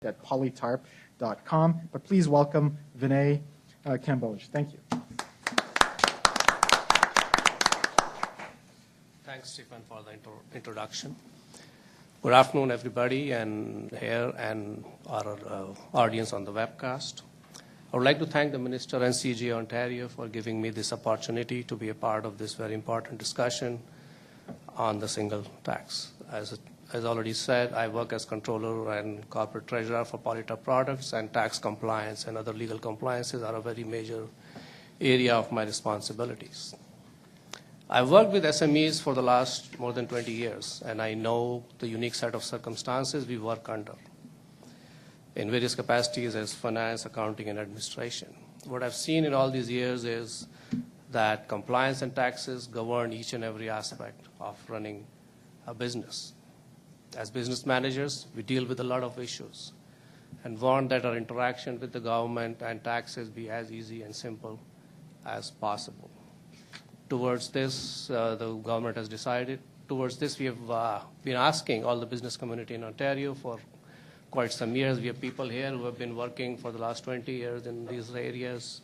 at polytarp.com. But please welcome Vinay Kamboj. Thank you. Thanks, Stephen, for the introduction. Good afternoon, everybody, and here and our audience on the webcast. I would like to thank the Minister and CG Ontario for giving me this opportunity to be a part of this very important discussion on the single tax. As already said, I work as controller and corporate treasurer for Polytarp products, and tax compliance and other legal compliances are a very major area of my responsibilities. I've worked with SMEs for the last more than 20 years, and I know the unique set of circumstances we work under in various capacities as finance, accounting, and administration. What I've seen in all these years is that compliance and taxes govern each and every aspect of running a business. As business managers, we deal with a lot of issues and want that our interaction with the government and taxes be as easy and simple as possible. Towards this, the government has decided. Towards this, we have been asking all the business community in Ontario for quite some years. We have people here who have been working for the last 20 years in these areas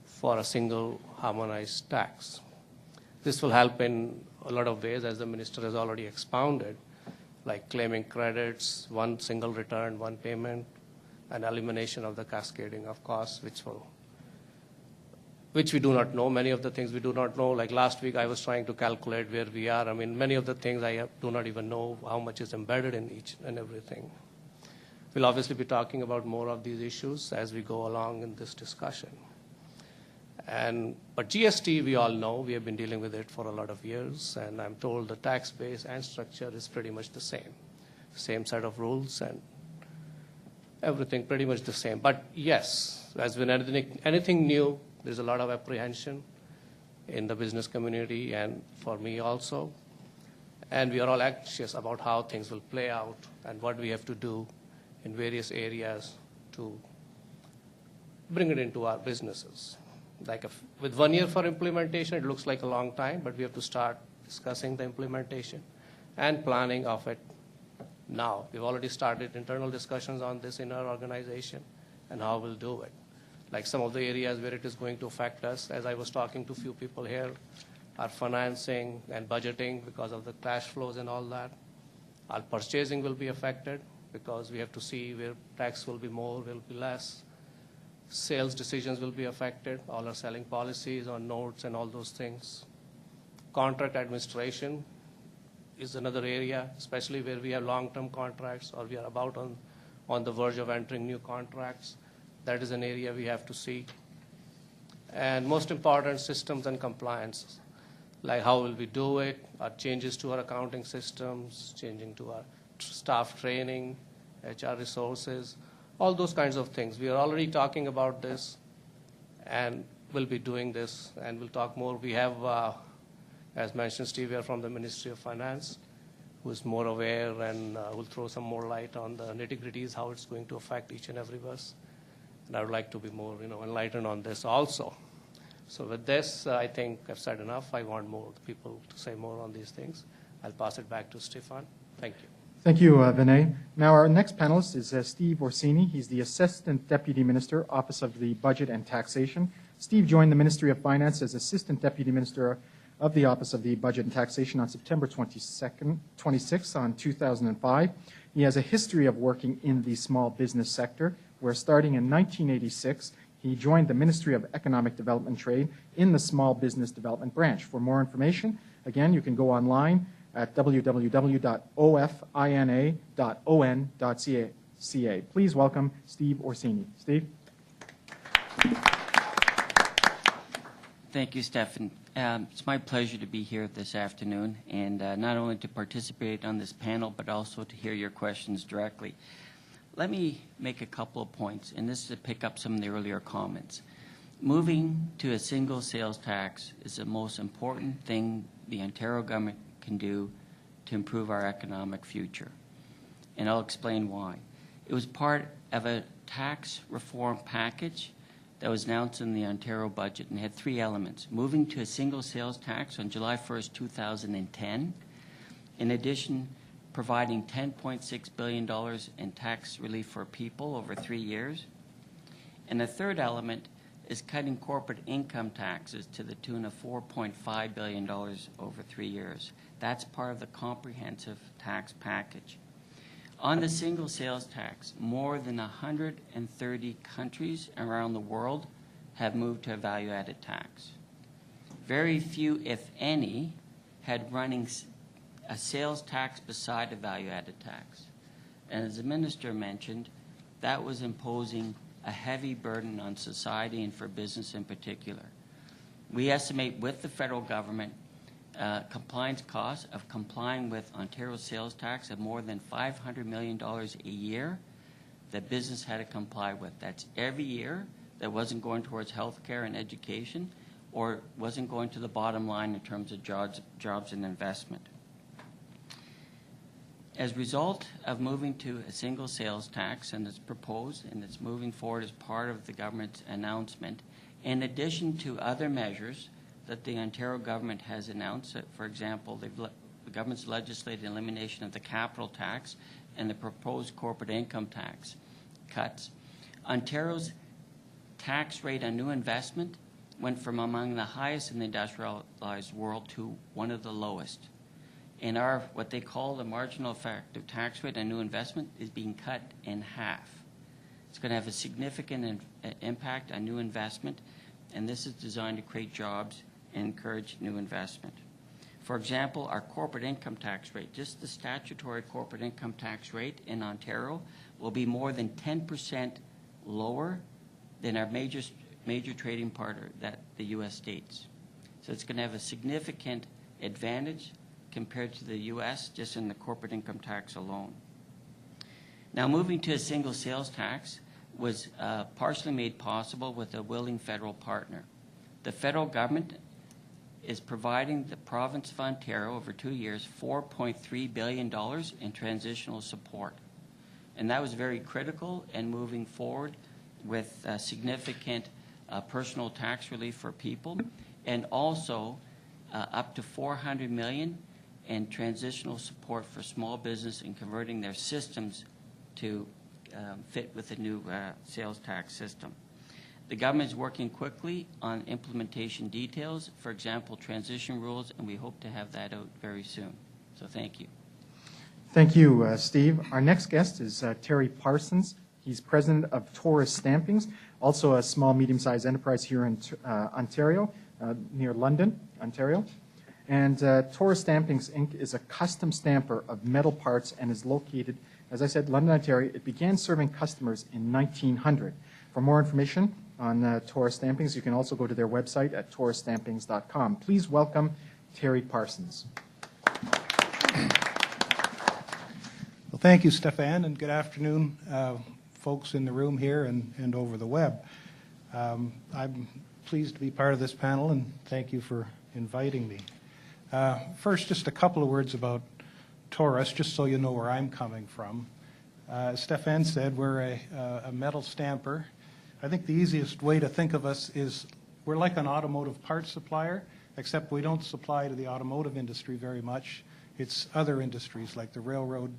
for a single harmonized tax. This will help in a lot of ways, as the Minister has already expounded, like claiming credits, one single return, one payment, and elimination of the cascading of costs, which we do not know. Many of the things we do not know. Like last week, I was trying to calculate where we are. I mean, many of the things do not even know how much is embedded in each and everything. We'll obviously be talking about more of these issues as we go along in this discussion. But GST, we all know, we have been dealing with it for a lot of years, and I'm told the tax base and structure is pretty much the same set of rules and everything pretty much the same. But yes, as with anything new, there's a lot of apprehension in the business community and for me also. And we are all anxious about how things will play out and what we have to do in various areas to bring it into our businesses. Like with 1 year for implementation, it looks like a long time, but we have to start discussing the implementation and planning of it now. We've already started internal discussions on this in our organization and how we'll do it. Like some of the areas where it is going to affect us, as I was talking to a few people here, our financing and budgeting because of the cash flows and all that. Our purchasing will be affected because we have to see where tax will be more, will be less. Sales decisions will be affected, all our selling policies on notes and all those things. Contract administration is another area, especially where we have long-term contracts or we are about on the verge of entering new contracts. That is an area we have to see. And most important, systems and compliance, like how will we do it, our changes to our accounting systems, changing to our staff training, HR resources, all those kinds of things. We are already talking about this and we'll be doing this and we'll talk more. We have, as mentioned, Steve here from the Ministry of Finance, who is more aware and will throw some more light on the nitty-gritties, how it's going to affect each and every of us. And I would like to be more enlightened on this also. So with this, I think I've said enough. I want more people to say more on these things. I'll pass it back to Stefan. Thank you. Thank you, Vinay. Now our next panelist is Steve Orsini. He's the Assistant Deputy Minister, Office of the Budget and Taxation. Steve joined the Ministry of Finance as Assistant Deputy Minister of the Office of the Budget and Taxation on September 26 on 2005. He has a history of working in the small business sector, where starting in 1986, he joined the Ministry of Economic Development and Trade in the Small Business Development Branch. For more information, again, you can go online at www.ofina.on.ca. Please welcome Steve Orsini. Steve? Thank you, Stefan. It's my pleasure to be here this afternoon and not only to participate on this panel, but also to hear your questions directly. Let me make a couple of points, and this is to pick up some of the earlier comments. Moving to a single sales tax is the most important thing the Ontario government can do to improve our economic future. And I'll explain why. It was part of a tax reform package that was announced in the Ontario budget and had three elements. Moving to a single sales tax on July 1st, 2010. In addition, providing $10.6 billion in tax relief for people over 3 years. And the third element is cutting corporate income taxes to the tune of $4.5 billion over 3 years. That's part of the comprehensive tax package. On the single sales tax, more than 130 countries around the world have moved to a value-added tax. Very few, if any, had running a sales tax beside a value-added tax. And as the Minister mentioned, that was imposing a heavy burden on society and for business in particular. We estimate with the federal government compliance costs of complying with Ontario's sales tax of more than $500 million a year that business had to comply with. That's every year. That wasn't going towards health care and education, or wasn't going to the bottom line in terms of jobs and investment. As a result of moving to a single sales tax, and it's proposed and it's moving forward as part of the government's announcement, in addition to other measures that the Ontario government has announced, for example, the government's legislated elimination of the capital tax and the proposed corporate income tax cuts, Ontario's tax rate on new investment went from among the highest in the industrialized world to one of the lowest. And our, what they call the marginal effective tax rate on new investment is being cut in half. It's going to have a significant impact on new investment, and this is designed to create jobs and encourage new investment. For example, our corporate income tax rate, just the statutory corporate income tax rate in Ontario, will be more than 10% lower than our major trading partner, that the U.S. states. So it's going to have a significant advantage compared to the U.S. just in the corporate income tax alone. Now, moving to a single sales tax was partially made possible with a willing federal partner. The federal government is providing the province of Ontario over 2 years $4.3 billion in transitional support. And that was very critical in moving forward with significant personal tax relief for people, and also up to $400 million in transitional support for small business in converting their systems to fit with the new sales tax system. The government is working quickly on implementation details, for example, transition rules, and we hope to have that out very soon. So thank you. Thank you, Steve. Our next guest is Terry Parsons. He's president of Taurus Stampings, also a small, medium-sized enterprise here in Ontario, near London, Ontario. And Taurus Stampings, Inc. is a custom stamper of metal parts and is located, as I said, London, Ontario. It began serving customers in 1900. For more information on Taurus Stampings, you can also go to their website at taurusstampings.com. Please welcome Terry Parsons. Well, thank you, Stefan, and good afternoon, folks in the room here and over the web. I'm pleased to be part of this panel, and thank you for inviting me. First, just a couple of words about Taurus, just so you know where I'm coming from. As Stefan said, we're a metal stamper. I think the easiest way to think of us is we're like an automotive parts supplier, except we don't supply to the automotive industry very much. It's other industries like the railroad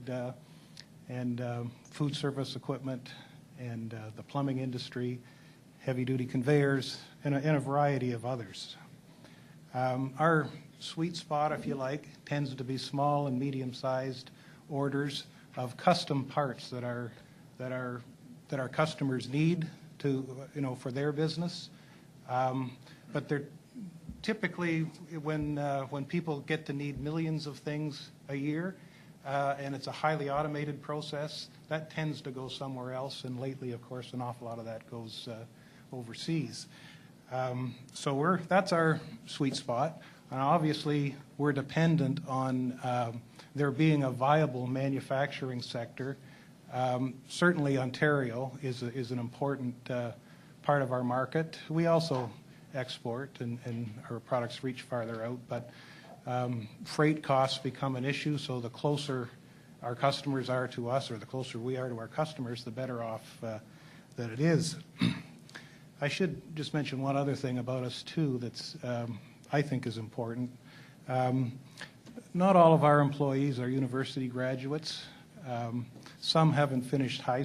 and food service equipment and the plumbing industry, heavy-duty conveyors, and a variety of others. Our sweet spot, if you like, tends to be small and medium-sized orders of custom parts that our customers need to, for their business. But they're typically when people get to need millions of things a year, and it's a highly automated process, that tends to go somewhere else. And lately, of course, an awful lot of that goes overseas. So that's our sweet spot. And obviously, we're dependent on there being a viable manufacturing sector. Certainly, Ontario is an important part of our market. We also export, and our products reach farther out, but freight costs become an issue, so the closer our customers are to us, or the closer we are to our customers, the better off that it is. I should just mention one other thing about us, too, that's I think is important. not all of our employees are university graduates. Some haven't finished high